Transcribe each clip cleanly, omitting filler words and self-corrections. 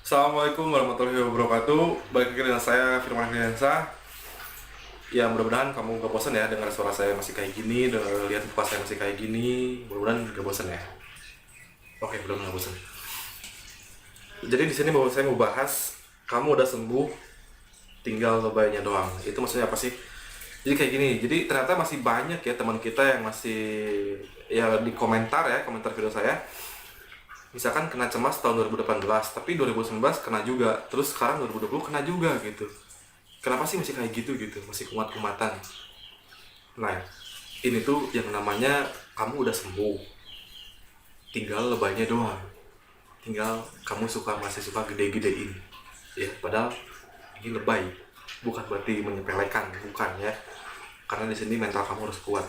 Assalamualaikum warahmatullahi wabarakatuh. Balik lagi dengan saya Firman Hiryansa. Ya mudah-mudahan kamu gak bosan ya dengar suara saya masih kayak gini, lihat muka saya masih kayak gini. Mudah-mudahan gak bosan ya. Oke, mudah-mudahan gak bosan. Jadi di sini saya mau bahas kamu udah sembuh, tinggal lebaynya doang. Itu maksudnya apa sih? Jadi kayak gini. Jadi ternyata masih banyak ya teman kita yang masih ya di komentar ya, komentar video saya. Misalkan kena cemas tahun 2018, tapi 2019 kena juga, terus sekarang 2020 kena juga gitu. Kenapa sih masih kayak gitu, masih kumat-kumatan? Nah, ini tuh yang namanya kamu udah sembuh, tinggal lebaynya doang. Tinggal kamu masih suka gede-gedein. Ya, padahal ini lebay. Bukan berarti menyepelekan, bukan ya. Karena di sini mental kamu harus kuat.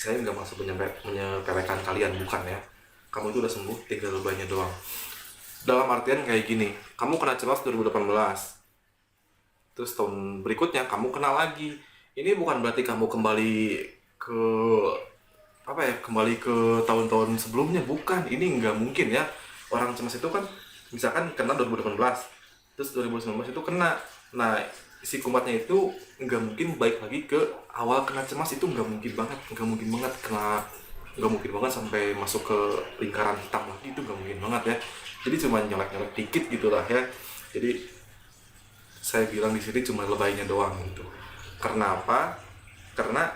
Saya nggak maksud menyepelekan kalian, bukan ya. Kamu itu udah sembuh, tinggal lebaynya doang. Dalam artian kayak gini, kamu kena cemas 2018, terus tahun berikutnya kamu kena lagi. Ini bukan berarti kamu kembali ke apa ya, kembali ke tahun-tahun sebelumnya, bukan. Ini nggak mungkin ya. Orang cemas itu kan misalkan kena 2018, terus 2019 itu kena. Nah, si kumatnya itu nggak mungkin baik lagi ke awal kena cemas. Itu nggak mungkin banget kena, nggak mungkin banget sampai masuk ke lingkaran hitam lagi. Itu nggak mungkin banget ya. Jadi cuma nyelek-nyelek dikit gitulah ya. Jadi saya bilang di sini cuma lebaynya doang gitu. Karena apa? Karena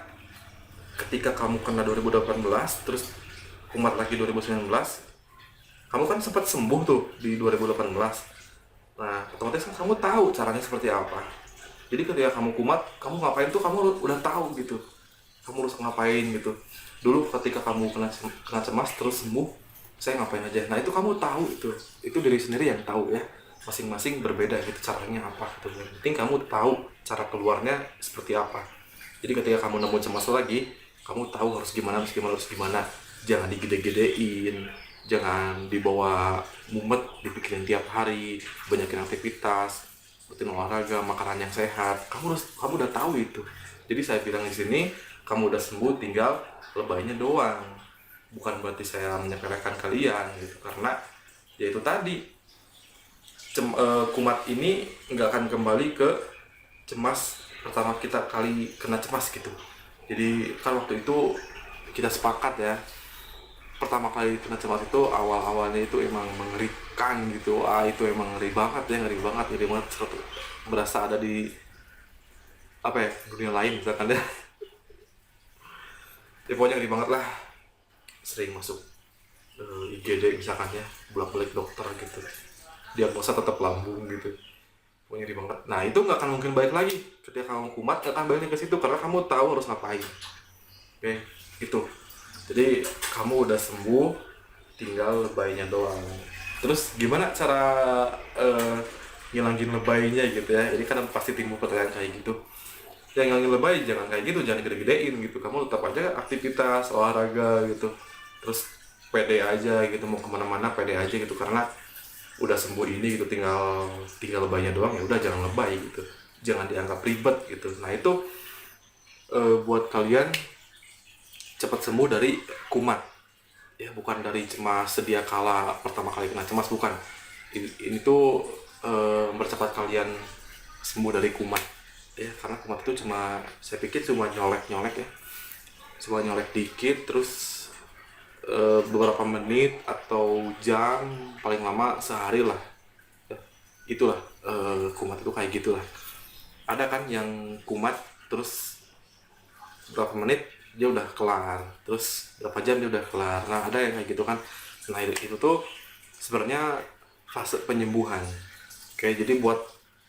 ketika kamu kena 2018 terus kumat lagi 2019, kamu kan sempat sembuh tuh di 2018. Nah, otomatis kan kamu tahu caranya seperti apa. Jadi ketika kamu kumat, kamu ngapain tuh kamu udah tahu gitu. Kamu harus ngapain gitu. Dulu ketika kamu kena cemas terus sembuh, saya ngapain aja. Nah, itu kamu tahu itu. Itu diri sendiri yang tahu ya. Masing-masing berbeda gitu caranya apa gitu. Yang penting kamu tahu cara keluarnya seperti apa. Jadi ketika kamu nemu cemas lagi, kamu tahu harus gimana. Jangan digede-gedein, jangan dibawa mumet, dipikirin tiap hari, banyakin aktivitas, rutin olahraga, makanan yang sehat. Kamu udah tahu itu. Jadi saya bilang di sini, kamu udah sembuh, tinggal lebaynya doang. Bukan berarti saya menyepelekan kalian gitu, karena ya itu tadi, kumat ini nggak akan kembali ke cemas pertama kita kali kena cemas gitu. Jadi kan waktu itu kita sepakat ya, pertama kali kena cemas itu awal-awalnya itu emang mengerikan gitu. Itu emang ngeri banget berasa ada di apa ya, dunia lain misalkan ya. Ya pokoknya ngeri banget lah, sering masuk IGD misalkan ya, bolak-balik dokter gitu, diagnosa tetap lambung gitu. Pokoknya ngeri banget. Nah, itu nggak akan mungkin balik lagi. Ketika kamu kumat, nggak akan balik ke situ karena kamu tahu harus ngapain. Oke, itu. Jadi kamu udah sembuh, tinggal lebaynya doang. Terus gimana cara ngilangin lebaynya gitu ya? Jadi kan pasti timbul pertanyaan kayak gitu. Yang ngilangin lebay jangan kayak gitu, jangan gede-gedein gitu. Kamu tetap aja aktivitas olahraga gitu. Terus pede aja gitu, mau kemana-mana pede aja gitu, karena udah sembuh ini gitu. Tinggal lebaynya doang, ya udah jangan lebay gitu, jangan dianggap ribet gitu. Nah itu buat kalian cepat sembuh dari kumat ya, bukan dari cemas sedia kala pertama kali kena cemas, bukan. Ini tuh mempercepat kalian sembuh dari kumat ya, karena kumat itu cuma, saya pikir cuma nyolek-nyolek ya, cuma nyolek dikit, terus beberapa menit atau jam, paling lama sehari lah ya. Itulah kumat itu kayak gitulah. Ada kan yang kumat terus berapa menit dia udah kelar, terus berapa jam dia udah kelar. Nah, ada yang kayak gitu kan. Nah, itu tuh sebenarnya fase penyembuhan. Oke, jadi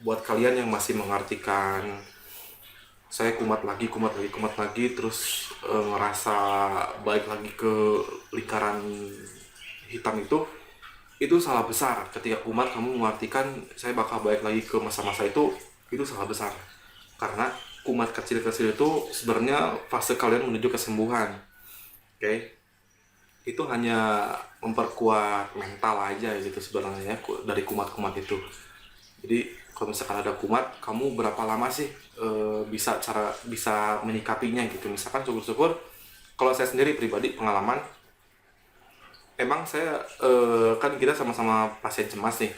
buat kalian yang masih mengartikan saya kumat lagi terus ngerasa balik lagi ke lingkaran hitam, itu salah besar. Ketika kumat kamu mengartikan saya bakal balik lagi ke masa-masa itu salah besar. Karena kumat kecil-kecil itu sebenarnya fase kalian menuju kesembuhan. Oke, itu hanya memperkuat mental aja gitu sebenarnya ya, dari kumat-kumat itu. Jadi kalau misalkan ada kumat, kamu berapa lama sih bisa menyikapinya gitu. Misalkan syukur-syukur, kalau saya sendiri pribadi pengalaman, emang saya kan kita sama-sama pasien cemas nih.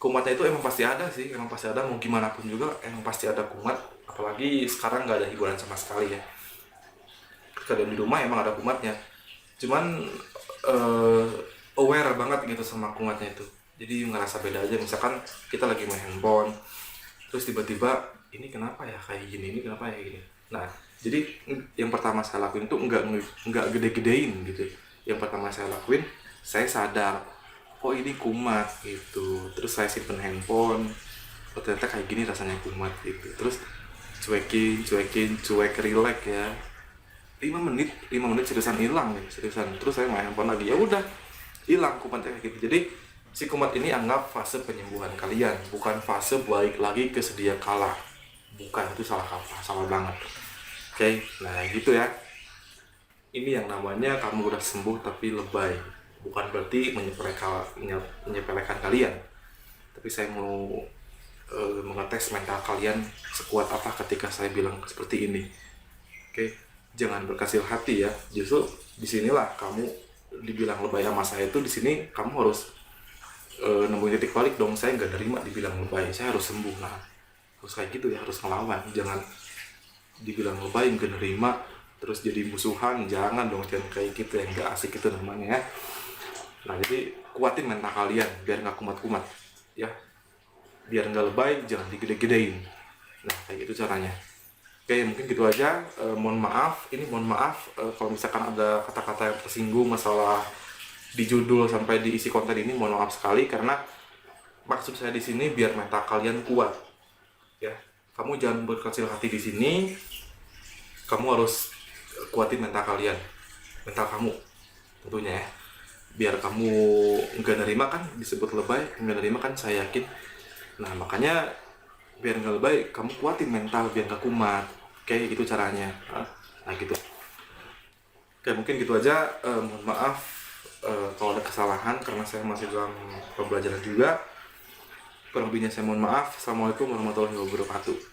kumatnya itu emang pasti ada sih, emang pasti ada, mau gimana pun juga emang pasti ada kumat. Apalagi sekarang nggak ada hiburan sama sekali ya, ketika di rumah emang ada kumatnya, cuman eh, aware banget gitu sama kumatnya itu, jadi ngerasa beda aja. Misalkan kita lagi main handphone terus tiba-tiba ini kenapa ya kayak gini, ini kenapa ya gini. Nah, jadi yang pertama saya lakuin tuh nggak gede-gedein gitu. Yang pertama saya lakuin, saya sadar oh ini kumat gitu, terus saya simpen handphone, oh ternyata kayak gini rasanya kumat gitu. Terus cuek relax ya, 5 menit seriusan hilang nih, seriusan. Terus saya main handphone lagi, ya udah hilang kumatnya kayak gitu. Jadi si kumat ini anggap fase penyembuhan kalian, bukan fase balik lagi ke sedia kala. Bukan, itu salah kaprah, salah banget. Oke, nah gitu ya. Ini yang namanya kamu udah sembuh tapi lebay. Bukan berarti menyepelekan kalian, tapi saya mau mengetes mental kalian sekuat apa ketika saya bilang seperti ini. Oke, jangan berkecil hati ya. Justru disinilah kamu dibilang lebay sama saya itu, di sini kamu harus nemuin titik balik dong. Saya nggak nerima dibilang lebay, saya harus sembuh. Nah, harus kayak gitu ya, harus ngelawan. Jangan dibilang lebay nggak nerima terus jadi musuhan, jangan dong, jangan kayak gitu ya, nggak asik itu namanya ya. Nah, jadi kuatin mental kalian biar nggak kumat-kumat ya, biar nggak lebay, jangan digede-gedein. Nah, kayak gitu caranya. Oke, mungkin gitu aja. Mohon maaf, kalau misalkan ada kata-kata yang tersinggung masalah di judul sampai di isi konten ini, mohon maaf sekali, karena maksud saya di sini biar mental kalian kuat ya. Kamu jangan berkecil hati di sini, kamu harus kuatin mental kalian, mental kamu tentunya ya, biar kamu nggak nerima. Kan disebut lebay, nggak nerima kan, saya yakin. Nah, makanya biar nggak lebay, kamu kuatin mental biar nggak kumat. Oke, gitu caranya. Nah gitu. Oke, mungkin gitu aja. Mohon maaf kalau ada kesalahan, karena saya masih dalam pembelajaran juga. Kurang lebihnya saya mohon maaf. Assalamualaikum warahmatullahi wabarakatuh.